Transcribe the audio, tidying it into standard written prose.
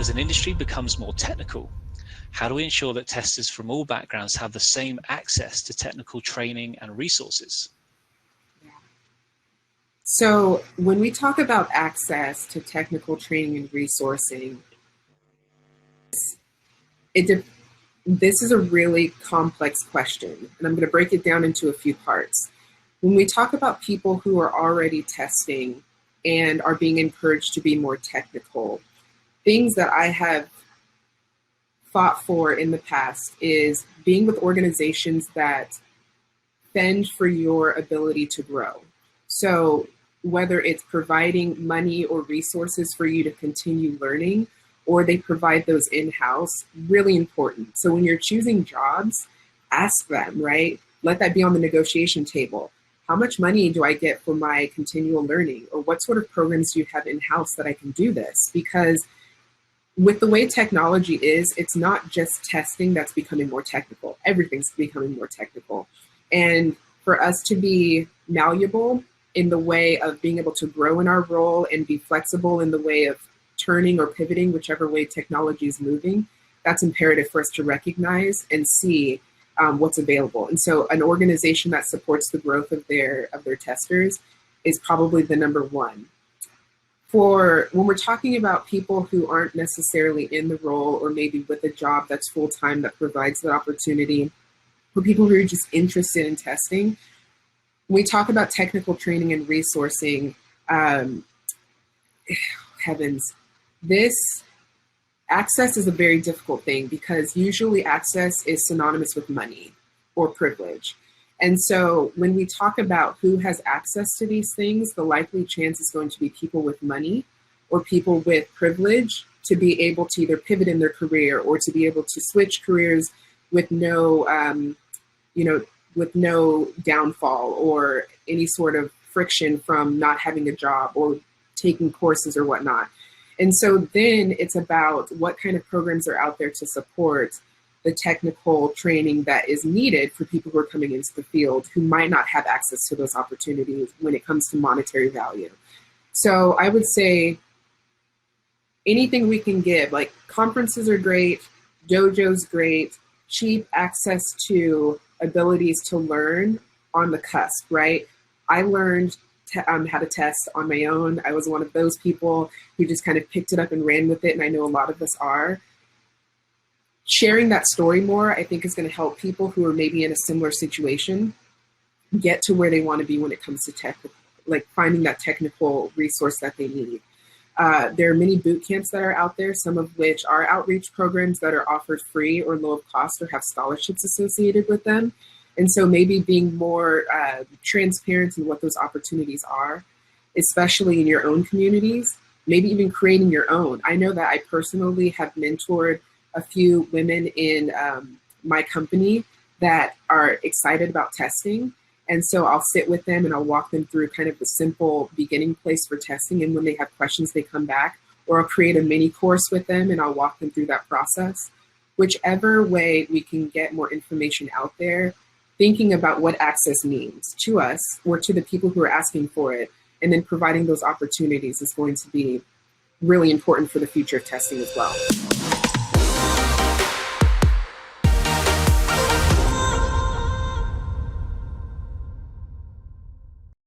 as an industry becomes more technical, how do we ensure that testers from all backgrounds have the same access to technical training and resources? So when we talk about access to technical training and resourcing, this is a really complex question, and I'm going to break it down into a few parts. When we talk about people who are already testing and are being encouraged to be more technical, things that I have fought for in the past is being with organizations that fend for your ability to grow. So whether it's providing money or resources for you to continue learning, or they provide those in-house, really important. So when you're choosing jobs, ask them, right? Let that be on the negotiation table. How much money do I get for my continual learning? Or what sort of programs do you have in-house that I can do this? Because with the way technology is, it's not just testing that's becoming more technical. Everything's becoming more technical. And for us to be malleable in the way of being able to grow in our role and be flexible in the way of turning or pivoting, whichever way technology is moving, that's imperative for us to recognize and see what's available. And so an organization that supports the growth of their testers is probably the number one. For when we're talking about people who aren't necessarily in the role or maybe with a job that's full-time that provides that opportunity, for people who are just interested in testing, when we talk about technical training and resourcing, heavens, this access is a very difficult thing because usually access is synonymous with money or privilege. And so when we talk about who has access to these things, the likely chance is going to be people with money or people with privilege to be able to either pivot in their career or to be able to switch careers with no, with no downfall or any sort of friction from not having a job or taking courses or whatnot. And so then it's about what kind of programs are out there to support the technical training that is needed for people who are coming into the field who might not have access to those opportunities when it comes to monetary value. So I would say anything we can give, like conferences are great, dojo's great, cheap access to abilities to learn on the cusp, right? I learned how to test on my own. I was one of those people who just kind of picked it up and ran with it, and I know a lot of us are. Sharing that story more, I think, is going to help people who are maybe in a similar situation get to where they want to be when it comes to tech, like finding that technical resource that they need. There are many boot camps that are out there, some of which are outreach programs that are offered free or low of cost or have scholarships associated with them. And so maybe being more transparent in what those opportunities are, especially in your own communities, maybe even creating your own. I know that I personally have mentored a few women in my company that are excited about testing. And so I'll sit with them and I'll walk them through kind of the simple beginning place for testing. And when they have questions, they come back, or I'll create a mini course with them and I'll walk them through that process. Whichever way we can get more information out there, thinking about what access means to us or to the people who are asking for it, and then providing those opportunities is going to be really important for the future of testing as well.